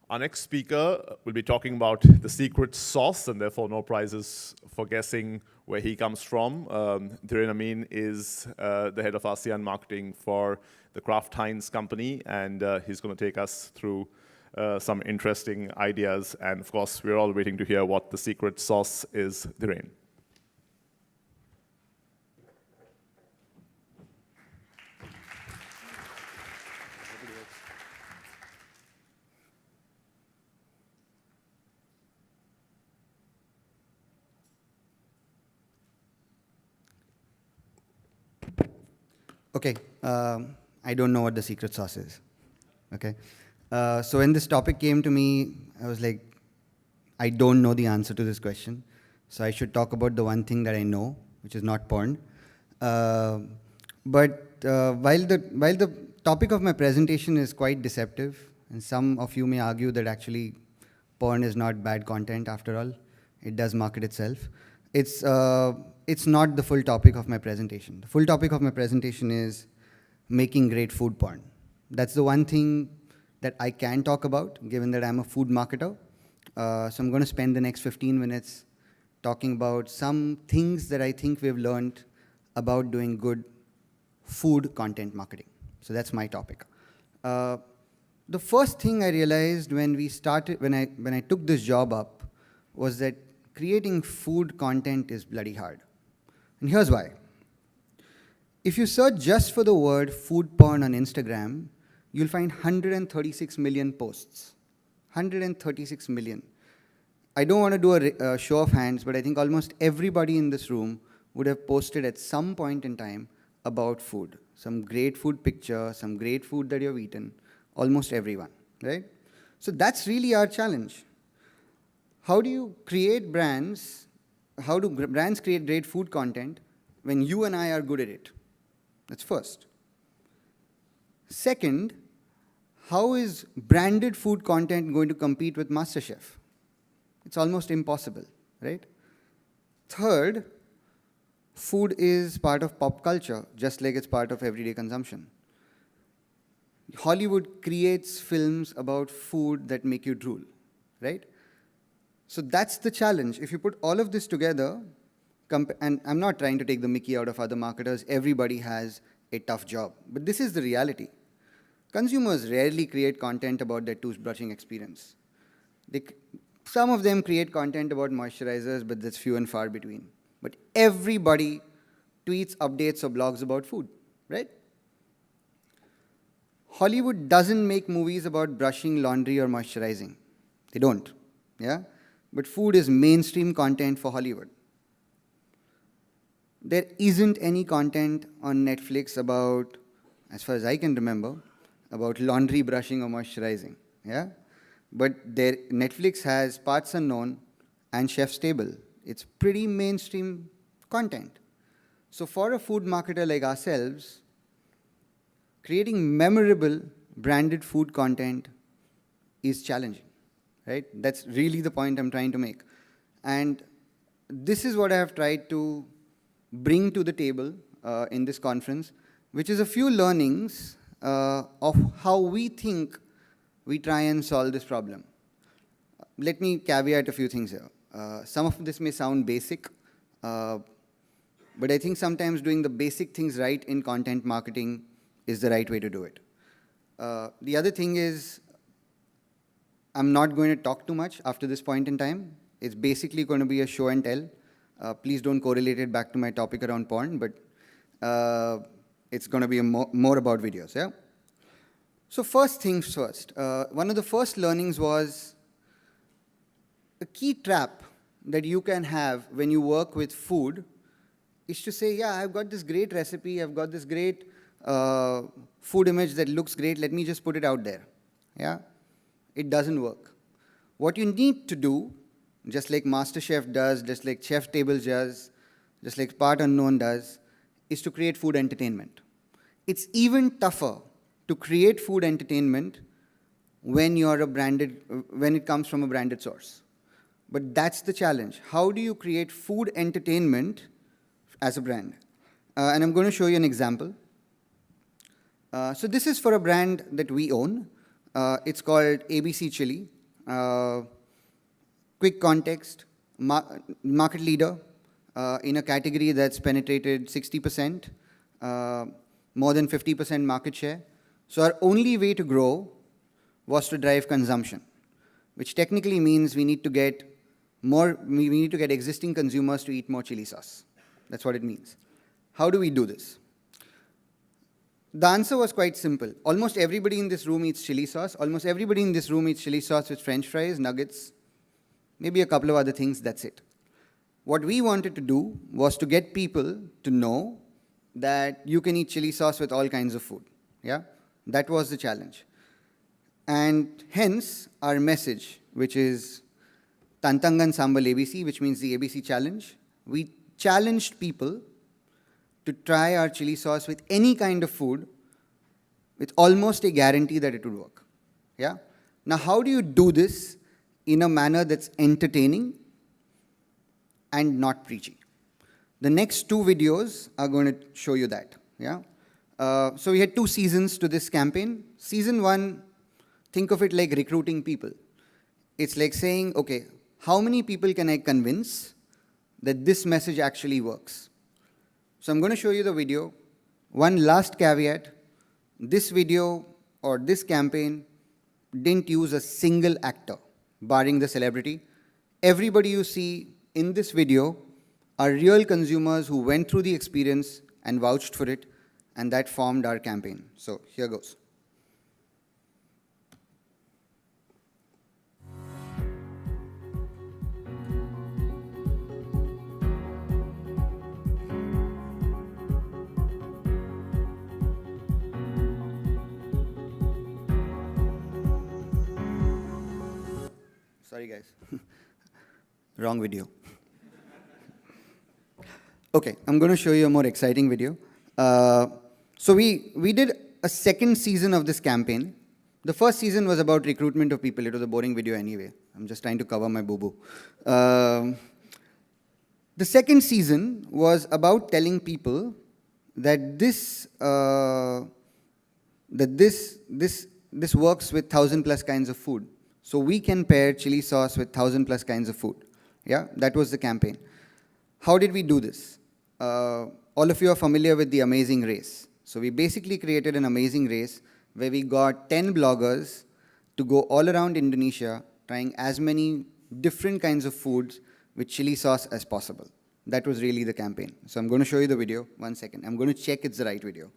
Our next speaker will be talking about the secret sauce, and therefore no prizes for guessing where he comes from. Dhiren Amin is the head of ASEAN marketing for the Kraft Heinz company, and he's going to take us through some interesting ideas. And of course, we're all waiting to hear what the secret sauce is. Dhiren. Okay, I don't know what the secret sauce is, okay? So when this topic came to me, I was like, I don't know the answer to this question, so I should talk about the one thing that I know, which is not porn. But while the topic of my presentation is quite deceptive, and some of you may argue that actually porn is not bad content after all, it does market itself. It's not the full topic of my presentation. The full topic of my presentation is making great food porn. That's the one thing that I can talk about, given that I'm a food marketer. So I'm going to spend the next 15 minutes talking about some things that I think we've learned about doing good food content marketing. So that's my topic. The first thing I realized when I took this job up was that creating food content is bloody hard. And here's why. If you search just for the word food porn on Instagram, you'll find 136 million posts. 136 million. I don't want to do a show of hands, but I think almost everybody in this room would have posted at some point in time about food. Some great food picture, some great food that you've eaten, almost everyone, right? So that's really our challenge. How do you create brands? How do brands create great food content when you and I are good at it? That's first. Second, how is branded food content going to compete with MasterChef? It's almost impossible, right? Third, food is part of pop culture, just like it's part of everyday consumption. Hollywood creates films about food that make you drool, right? So that's the challenge. If you put all of this together, and I'm not trying to take the mickey out of other marketers, everybody has a tough job. But this is the reality. Consumers rarely create content about their toothbrushing experience. Some of them create content about moisturizers, but that's few and far between. But everybody tweets, updates, or blogs about food, right? Hollywood doesn't make movies about brushing, laundry, or moisturizing. They don't, yeah? But food is mainstream content for Hollywood. There isn't any content on Netflix about, as far as I can remember, about laundry, brushing, or moisturizing, yeah? But Netflix has Parts Unknown and Chef's Table. It's pretty mainstream content. So for a food marketer like ourselves, creating memorable branded food content is challenging, right? That's really the point I'm trying to make. And this is what I have tried to bring to the table in this conference, which is a few learnings of how we think we try and solve this problem. Let me caveat a few things here. Some of this may sound basic, but I think sometimes doing the basic things right in content marketing is the right way to do it. The other thing is, I'm not going to talk too much after this point in time. It's basically going to be a show and tell. Please don't correlate it back to my topic around porn, but it's going to be more about videos, yeah? So first things first. One of the first learnings was a key trap that you can have when you work with food is to say, yeah, I've got this great recipe, I've got this great food image that looks great, let me just put it out there, yeah? It doesn't work. What you need to do, just like MasterChef does, just like Chef Tables does, just like Part Unknown does, is to create food entertainment. It's even tougher to create food entertainment when it comes from a branded source. But that's the challenge. How do you create food entertainment as a brand? And I'm going to show you an example. So this is for a brand that we own. It's called ABC Chili. Uh, Quick context, market leader in a category that's penetrated 60%, more than 50% market share. So our only way to grow was to drive consumption, which technically means we need to get existing consumers to eat more chili sauce. That's what it means. How do we do this? The answer was quite simple. Almost everybody in this room eats chili sauce. Almost everybody in this room eats chili sauce with French fries, nuggets, maybe a couple of other things, that's it. What we wanted to do was to get people to know that you can eat chili sauce with all kinds of food. Yeah? That was the challenge. And hence, our message, which is Tantangan Sambal ABC, which means the ABC challenge. We challenged people to try our chili sauce with any kind of food with almost a guarantee that it would work. Yeah? Now, how do you do this in a manner that's entertaining and not preachy? The next two videos are going to show you that. Yeah? So we had 2 seasons to this campaign. Season 1, think of it like recruiting people. It's like saying, okay, how many people can I convince that this message actually works? So I'm going to show you the video. One last caveat, this video or this campaign didn't use a single actor, barring the celebrity. Everybody you see in this video are real consumers who went through the experience and vouched for it, and that formed our campaign. So here goes. Sorry, guys. Wrong video. Okay, I'm going to show you a more exciting video. So we did a second season of this campaign. The first season was about recruitment of people. It was a boring video anyway. I'm just trying to cover my boo-boo. The second season was about telling people that this works with 1,000+ kinds of food. So we can pair chili sauce with 1,000+ kinds of food. Yeah, that was the campaign. How did we do this? All of you are familiar with the Amazing Race. So we basically created an amazing race where we got 10 bloggers to go all around Indonesia trying as many different kinds of foods with chili sauce as possible. That was really the campaign. So I'm going to show you the video. 1 second. I'm going to check it's the right video.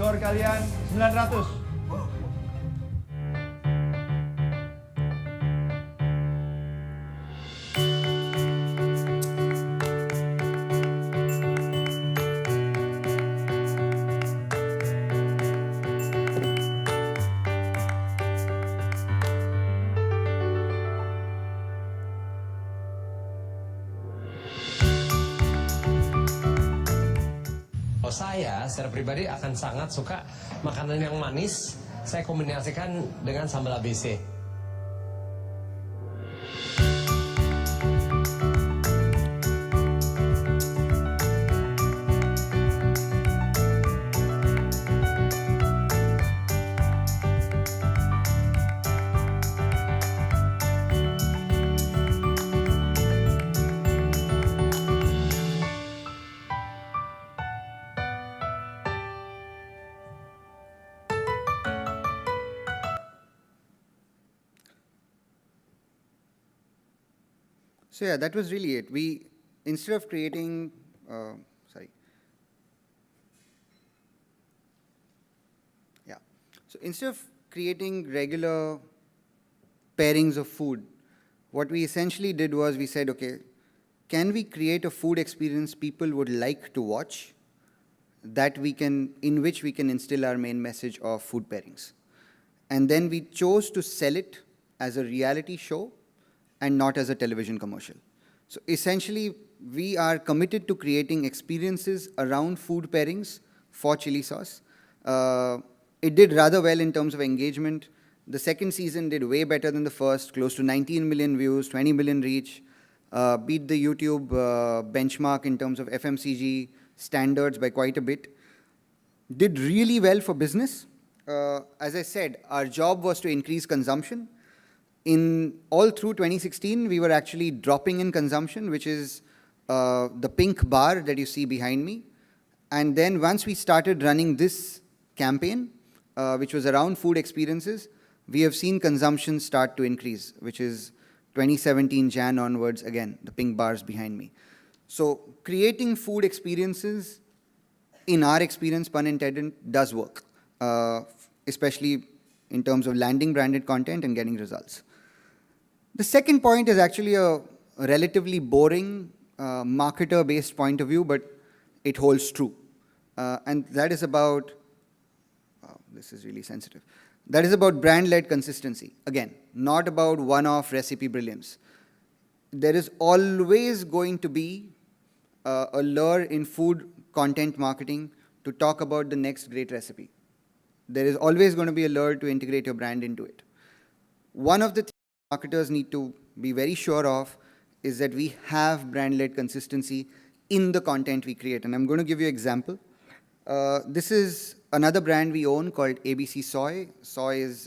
Skor kalian 900. saya secara pribadi akan sangat suka makanan yang manis. Saya kombinasikan dengan sambal ABC. So yeah, that was really it. We, instead of creating, So instead of creating regular pairings of food, what we essentially did was we said, okay, can we create a food experience people would like to watch that in which we can instill our main message of food pairings? And then we chose to sell it as a reality show and not as a television commercial. So essentially, we are committed to creating experiences around food pairings for chili sauce. It did rather well in terms of engagement. The second season did way better than the first, close to 19 million views, 20 million reach, beat the YouTube benchmark in terms of FMCG standards by quite a bit. Did really well for business. As I said, our job was to increase consumption. In all through 2016, we were actually dropping in consumption, which is the pink bar that you see behind me. And then once we started running this campaign, which was around food experiences, we have seen consumption start to increase, which is 2017 Jan onwards, again, the pink bars behind me. So creating food experiences, in our experience, pun intended, does work, especially in terms of landing branded content and getting results. The second point is actually a relatively boring marketer-based point of view, but it holds true. And that is about, this is really sensitive. That is about brand-led consistency. Again, not about one-off recipe brilliance. There is always going to be a lure in food content marketing to talk about the next great recipe. There is always going to be a lure to integrate your brand into it. One of the things marketers need to be very sure of is that we have brand-led consistency in the content we create. And I'm going to give you an example. This is another brand we own called ABC Soy. Soy is,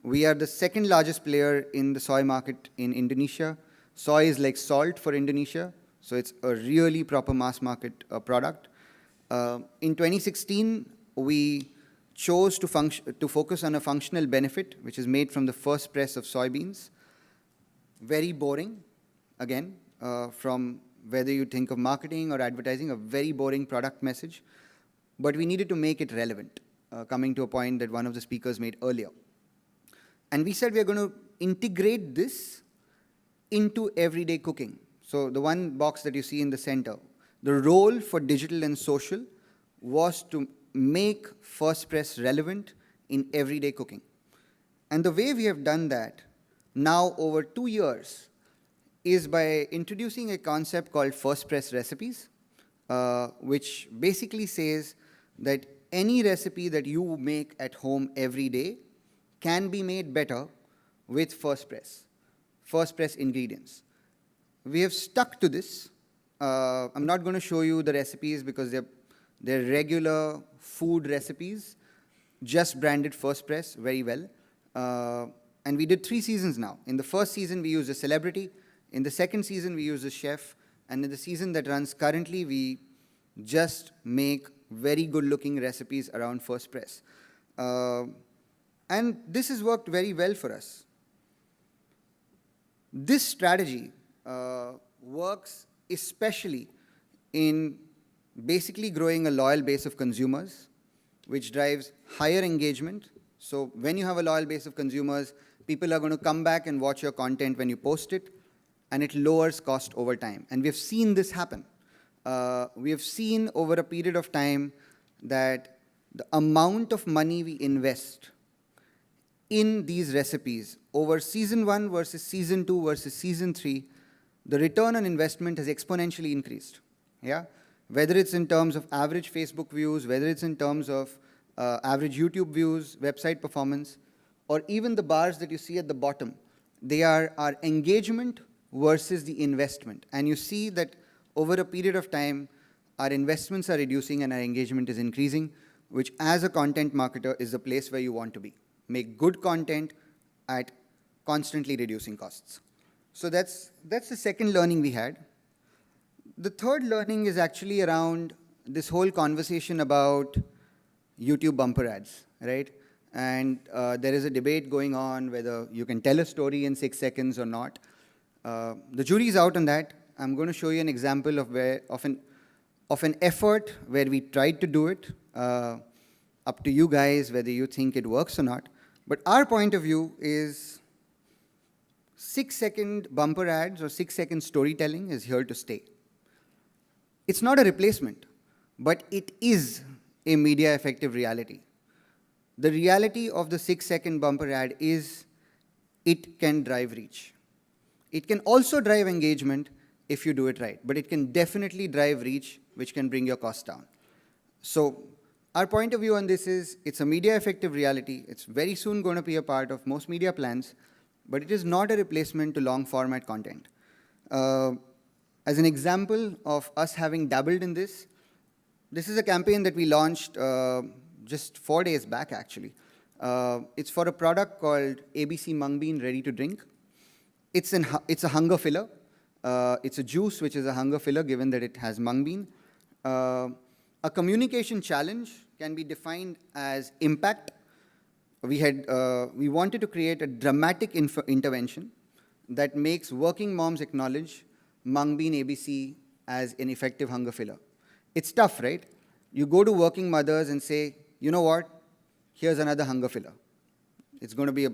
we are the second largest player in the soy market in Indonesia. Soy is like salt for Indonesia, so it's a really proper mass market product. In 2016, we chose to focus on a functional benefit, which is made from the first press of soybeans. Very boring, again, from whether you think of marketing or advertising, a very boring product message. But we needed to make it relevant, coming to a point that one of the speakers made earlier. And we said we are going to integrate this into everyday cooking. So the one box that you see in the center, the role for digital and social was to make first press relevant in everyday cooking. And the way we have done that now over 2 years is by introducing a concept called first press recipes, which basically says that any recipe that you make at home every day can be made better with first press ingredients. We have stuck to this. I'm not going to show you the recipes because they're regular food recipes, just branded first press very well. And we did 3 seasons now. In the first season, we used a celebrity. In the second season, we used a chef. And in the season that runs currently, we just make very good-looking recipes around first press. And this has worked very well for us. This strategy works especially in basically growing a loyal base of consumers, which drives higher engagement. So when you have a loyal base of consumers, people are going to come back and watch your content when you post it, and it lowers cost over time. And we have seen this happen. We have seen over a period of time that the amount of money we invest in these recipes over season 1 versus season 2 versus season 3, the return on investment has exponentially increased. Yeah? whether it's in terms of average Facebook views, whether it's in terms of average YouTube views, website performance, or even the bars that you see at the bottom. They are our engagement versus the investment. And you see that over a period of time, our investments are reducing and our engagement is increasing, which as a content marketer is the place where you want to be. Make good content at constantly reducing costs. So that's the second learning we had. The third learning is actually around this whole conversation about YouTube bumper ads, right? And there is a debate going on whether you can tell a story in 6 seconds or not. The jury is out on that. I'm going to show you an example of an effort where we tried to do it. Up to you guys whether you think it works or not. But our point of view is 6-second bumper ads or 6-second storytelling is here to stay. It's not a replacement, but it is a media effective reality. The reality of the 6-second bumper ad is it can drive reach. It can also drive engagement if you do it right, but it can definitely drive reach, which can bring your costs down. So our point of view on this is it's a media effective reality. It's very soon going to be a part of most media plans, but it is not a replacement to long format content. As an example of us having dabbled in this is a campaign that we launched just 4 days back, actually. It's for a product called ABC Mung Bean Ready to Drink. It's a hunger filler. It's a juice which is a hunger filler given that it has mung bean. A communication challenge can be defined as impact. We wanted to create a dramatic intervention that makes working moms acknowledge mung bean ABC as an effective hunger filler. It's tough, right? You go to working mothers and say, you know what? Here's another hunger filler. It's going to be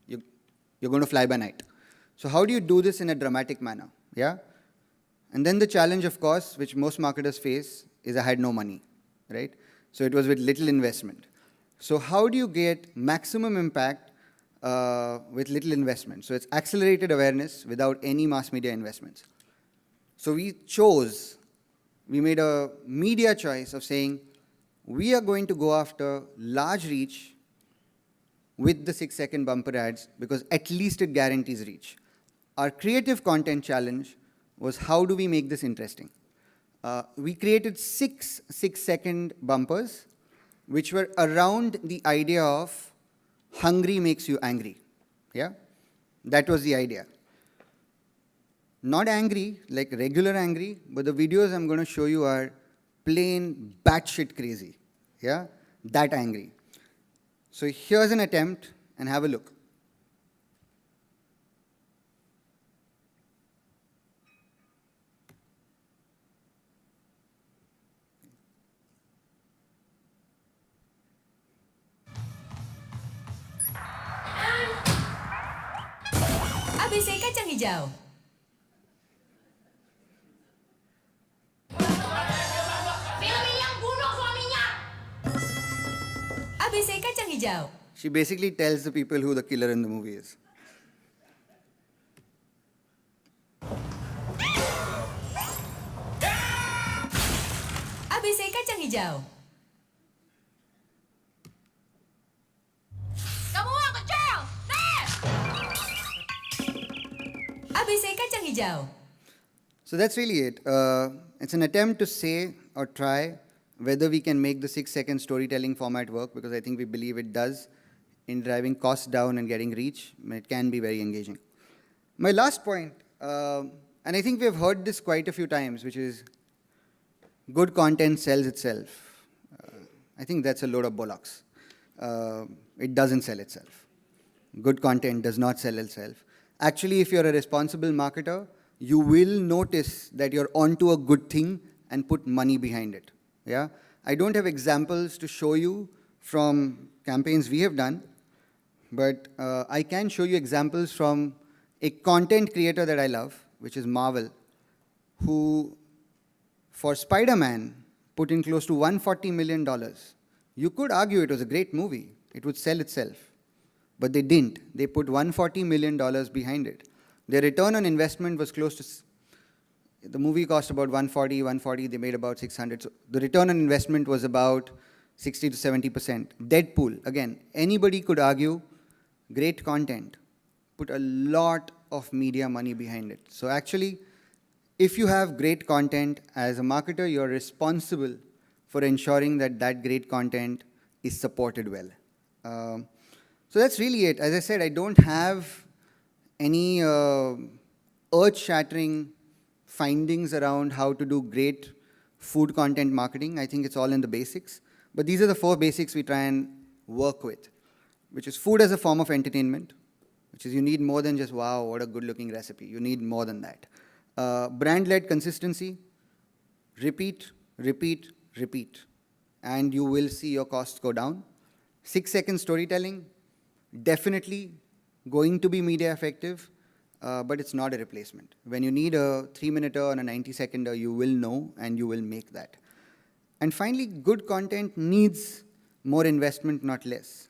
you're going to fly by night. So how do you do this in a dramatic manner? Yeah? And then the challenge, of course, which most marketers face is I had no money, right? So it was with little investment. So how do you get maximum impact with little investment? So it's accelerated awareness without any mass media investments. So we made a media choice of saying, we are going to go after large reach with the 6-second bumper ads because at least it guarantees reach. Our creative content challenge was how do we make this interesting? We created 6 6-second bumpers which were around the idea of hungry makes you angry. Yeah? That was the idea. Not angry, like regular angry, but the videos I'm going to show you are plain batshit crazy. Yeah? That angry. So here's an attempt and have a look. ABC kacang hijau. Film ini yang bunuh suaminya. ABC kacang hijau. She basically tells the people who the killer in the movie is. ABC kacang hijau. Kamu yang kecil, nih. ABC kacang hijau. So that's really it. It's an attempt to say or try whether we can make the 6-second storytelling format work, because I think we believe it does in driving costs down and getting reach. It can be very engaging. My last point, and I think we've heard this quite a few times, which is good content sells itself. I think that's a load of bollocks. It doesn't sell itself. Good content does not sell itself. Actually, if you're a responsible marketer, you will notice that you're onto a good thing and put money behind it. Yeah? I don't have examples to show you from campaigns we have done, but I can show you examples from a content creator that I love, which is Marvel, who, for Spider-Man, put in close to $140 million. You could argue it was a great movie. It would sell itself. But they didn't. They put $140 million behind it. Their return on investment was close to The movie cost about 140, they made about 600. So the return on investment was about 60 to 70%. Deadpool, again, anybody could argue, great content, put a lot of media money behind it. So actually, if you have great content, as a marketer, you're responsible for ensuring that that great content is supported well. So that's really it. As I said, I don't have any earth-shattering findings around how to do great food content marketing. I think it's all in the basics. But these are the 4 basics we try and work with, which is food as a form of entertainment, which is you need more than just, wow, what a good-looking recipe. You need more than that. Brand-led consistency, repeat, repeat, repeat, and you will see your costs go down. 6-second storytelling, definitely going to be media effective, but it's not a replacement. When you need a 3-minuter and a 90-seconder, you will know and you will make that. And finally, good content needs more investment, not less.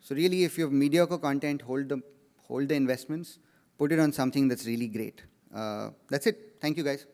So really, if you have mediocre content, hold the investments, put it on something that's really great. That's it. Thank you, guys.